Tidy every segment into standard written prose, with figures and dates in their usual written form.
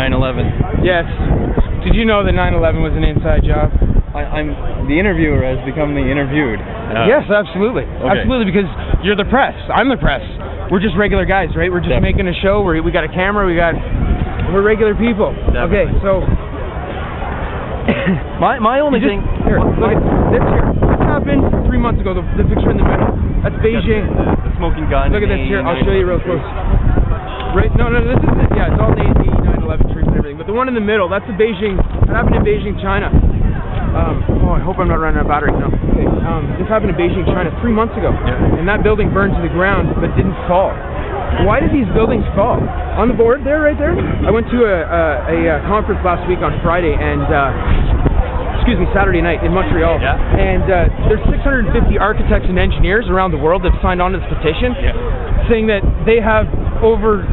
9/11. Yes. Did you know that 9/11 was an inside job? I'm the interviewer has become the interviewed. Yes, absolutely. Okay. Absolutely, because you're the press. I'm the press. We're just regular guys, right? We're just making a show. We got a camera. We're regular people. Definitely. Okay, so my only thing here. Look at this here. This happened 3 months ago. The picture in the middle. That's Beijing. The smoking gun. Look at this here. I'll show you real close. Right? No, this is it. Yeah, it's all the 9/11 truth and everything. But the one in the middle, that's the Beijing. That happened in Beijing, China. I hope I'm not running out of battery. No. Okay. This happened in Beijing, China 3 months ago. Yeah. And that building burned to the ground but didn't fall. Why did these buildings fall? On the board there, right there? I went to a conference last week on Friday and Saturday night in Montreal. Yeah. And there's 650 architects and engineers around the world that have signed on to this petition, saying that they have over,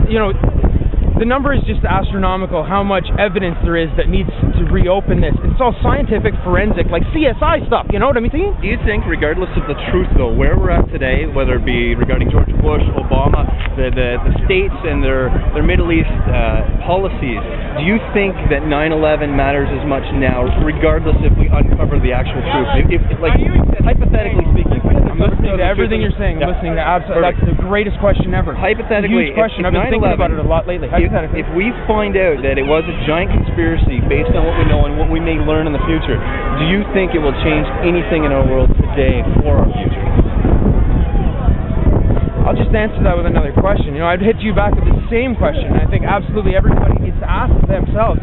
the number is just astronomical how much evidence there is that needs to reopen this. It's all scientific, forensic, like CSI stuff, you know what I'm saying? Do you think, regardless of the truth though, where we're at today, whether it be regarding George Bush, Obama, the states and their Middle East policies, do you think that 9/11 matters as much now, regardless if we uncover the actual truth? Hypothetically speaking, I'm listening to everything you're saying. I'm listening to absolutely. That's the greatest question ever. Hypothetically, huge question. I've been thinking about it a lot lately. If we find out that it was a giant conspiracy based on what we know and what we may learn in the future, do you think it will change anything in our world today for our future? I'll just answer that with another question. I'd hit you back with the same question. I think absolutely everybody needs to ask themselves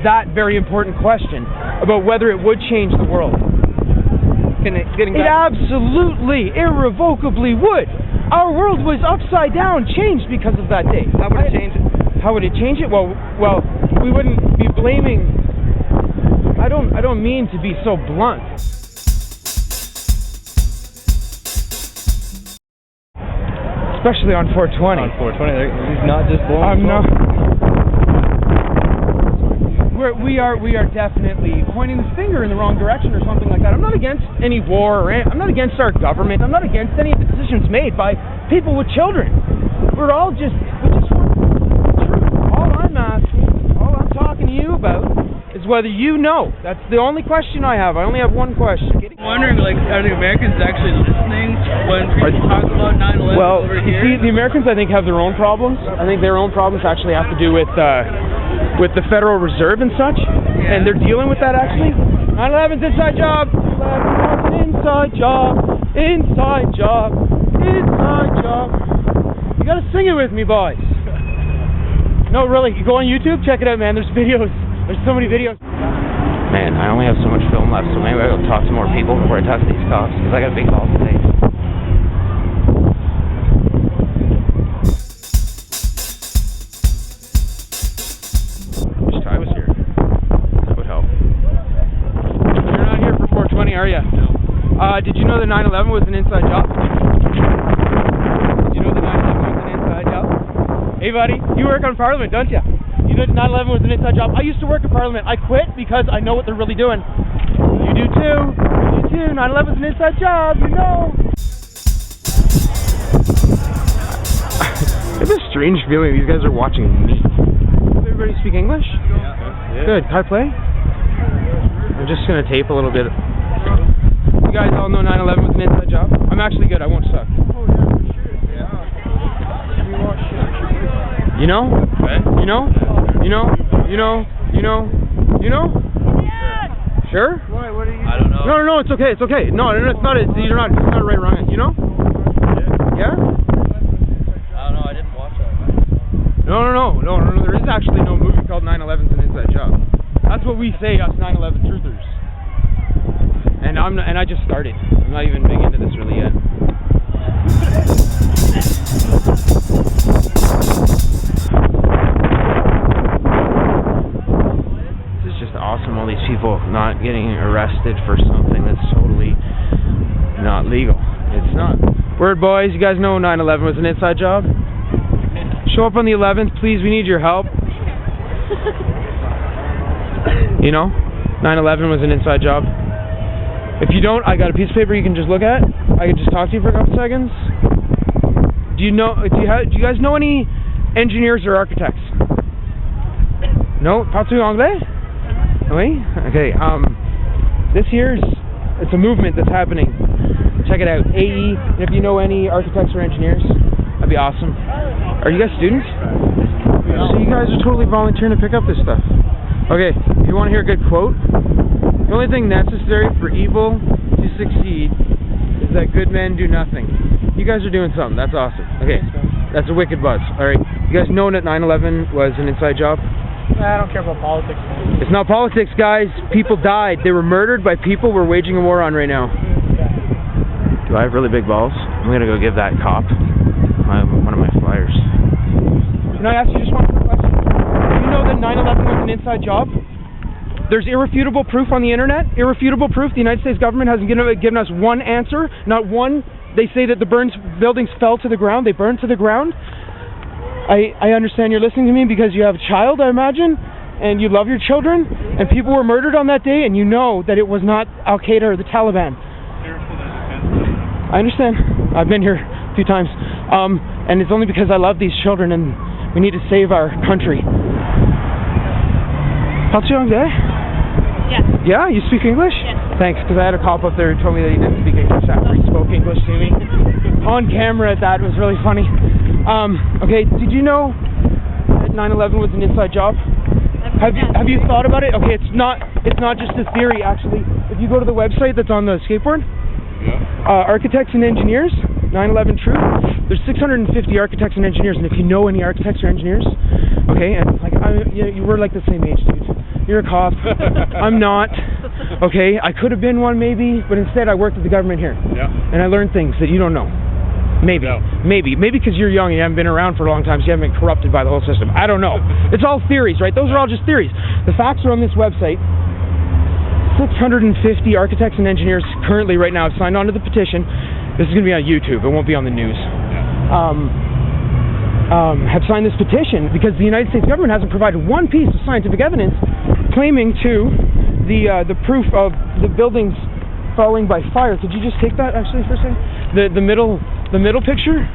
that very important question about whether it would change the world. It absolutely, irrevocably would. Our world was upside down, changed because of that day. How would it change it? How would it change it? Well, we wouldn't be blaming. I don't mean to be so blunt. Especially on 420. On 420, he's not just blowing. I'm not. We are definitely pointing the finger in the wrong direction or something like that. I'm not against any war. I'm not against our government. I'm not against any of the decisions made by people with children. We just want the truth. All I'm talking to you about is whether you know. That's the only question I have. I only have one question. I'm wondering, are the Americans actually listening when people talk about 9/11 over here? See, the Americans, I think, have their own problems. I think their own problems actually have to do with the Federal Reserve and such, and they're dealing with that actually. 9/11's inside job. 9/11's an inside job. Inside job. Inside job. You gotta sing it with me, boys. No, really, you go on YouTube, check it out, man. There's videos. There's so many videos. Man, I only have so much film left, so maybe I'll talk to more people before I talk to these cops, because I got a big call today. Wish Ty was here. That would help. You're not here for 420, are you? No. Did you know that 9/11 was an inside job? Did you know that 9/11 was an inside job? Hey, buddy, you work on Parliament, don't you? You know that 9/11 was an inside job. I used to work at Parliament. I quit because I know what they're really doing. You do too. You do too. 9/11 was an inside job. You know. I have a strange feeling these guys are watching me. Does everybody speak English? Yeah. Good. Can I play? I'm just gonna tape a little bit. You guys all know 9/11 was an inside job? I'm actually good. I won't suck. You know? Okay. You know? You know? You know? You know? You know? Sure? Why? What are you? I don't know. No, it's okay. It's okay. No, it's not. You're not. It's not right or wrong. You know? Yeah? I don't know. I didn't watch that. No. There is actually no movie called 9/11's an inside job. That's what we say, us 9/11 truthers. And I just started. I'm not even big into this really yet. Awesome, all these people not getting arrested for something that's totally not legal. It's not. Word, boys, you guys know 9/11 was an inside job? Show up on the 11th, please, we need your help. You know, 9/11 was an inside job. If you don't, I got a piece of paper you can just look at. I can just talk to you for a couple seconds. Do you guys know any engineers or architects? No? Parles-tu anglais? Oui? Okay, it's a movement that's happening. Check it out, AE, and if you know any architects or engineers, that'd be awesome. Are you guys students? So you guys are totally volunteering to pick up this stuff. Okay, if you want to hear a good quote, the only thing necessary for evil to succeed is that good men do nothing. You guys are doing something, that's awesome. Okay, that's a wicked buzz. Alright, you guys know that 9/11 was an inside job? I don't care about politics. It's not politics, guys. People died. They were murdered by people we're waging a war on right now. Do I have really big balls? I'm gonna go give that cop one of my flyers. Can I ask you just one quick question? Do you know that 9/11 was an inside job? There's irrefutable proof on the internet. Irrefutable proof. The United States government hasn't given us one answer. Not one. They say that the buildings fell to the ground. They burned to the ground. I understand you're listening to me because you have a child, I imagine, and you love your children, and people were murdered on that day, and you know that it was not Al-Qaeda or the Taliban. I understand. I've been here a few times. And it's only because I love these children, and we need to save our country. Parles-tu anglais? Yes. Yeah? You speak English? Yes. Thanks, because I had a cop up there who told me that he didn't speak English after he spoke English to me. On camera, that was really funny. Okay, did you know that 9/11 was an inside job? Have you thought about it? Okay, it's not just a theory, actually. If you go to the website that's on the skateboard, architects and engineers, 9/11 Truth, there's 650 architects and engineers, and if you know any architects or engineers, okay, and like you were like the same age, dude. You're a cop. I'm not. Okay, I could have been one maybe, but instead I worked with the government here. Yeah. And I learned things that you don't know. Maybe because you're young and you haven't been around for a long time, so you haven't been corrupted by the whole system. I don't know. It's all theories, right? Those are all just theories. The facts are on this website. 650 architects and engineers currently right now have signed on to the petition. This is going to be on YouTube. It won't be on the news. Have signed this petition because the United States government hasn't provided one piece of scientific evidence claiming to the proof of the buildings falling by fire. Could you just take that actually for a second? The middle picture?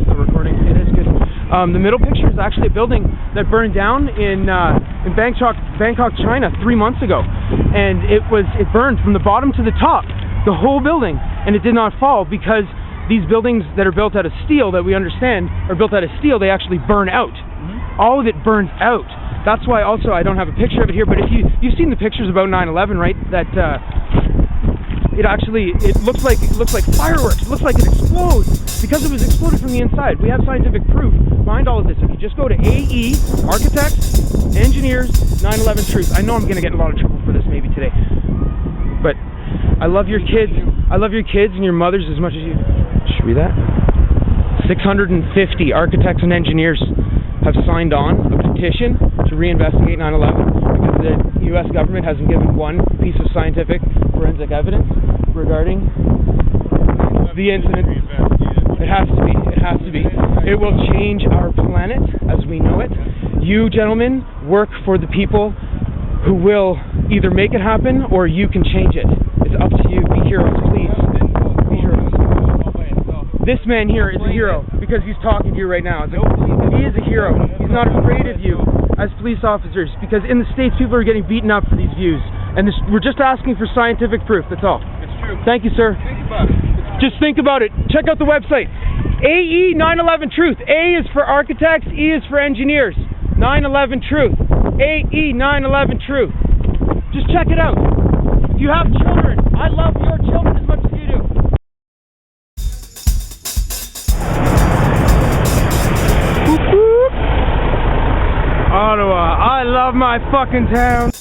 The recording. It is good. The middle picture is actually a building that burned down in Bangkok, China 3 months ago, and it burned from the bottom to the top, the whole building, and it did not fall because these buildings that are built out of steel that we understand are built out of steel. They actually burn out. All of it burns out. That's why also I don't have a picture of it here, but if you've seen the pictures about 9/11, right? That it looks like fireworks. It looks like it explodes because it was exploded from the inside. We have scientific proof behind all of this. If you just go to AE, architects, engineers, 9/11 Truth. I know I'm going to get in a lot of trouble for this maybe today, but I love your kids. I love your kids and your mothers as much as you. Should we read that? 650 architects and engineers have signed on a petition to reinvestigate 9/11 because the U.S. government hasn't given one piece of scientific forensic evidence regarding the incident. It has to be. It has to be. It will change our planet as we know it. You gentlemen work for the people who will either make it happen or you can change it. It's up to you. Be heroes, please. Be heroes. This man here is a hero because he's talking to you right now. He is a hero. He's not afraid of you as police officers because in the States people are getting beaten up for these views. And we're just asking for scientific proof, that's all. It's true. Thank you, sir. Think about it. Just think about it. Check out the website. AE 9/11 Truth. A is for architects, E is for engineers. 9/11 Truth. AE 9/11 Truth. Just check it out. If you have children, I love your children as much as you do. Ottawa, I love my fucking town.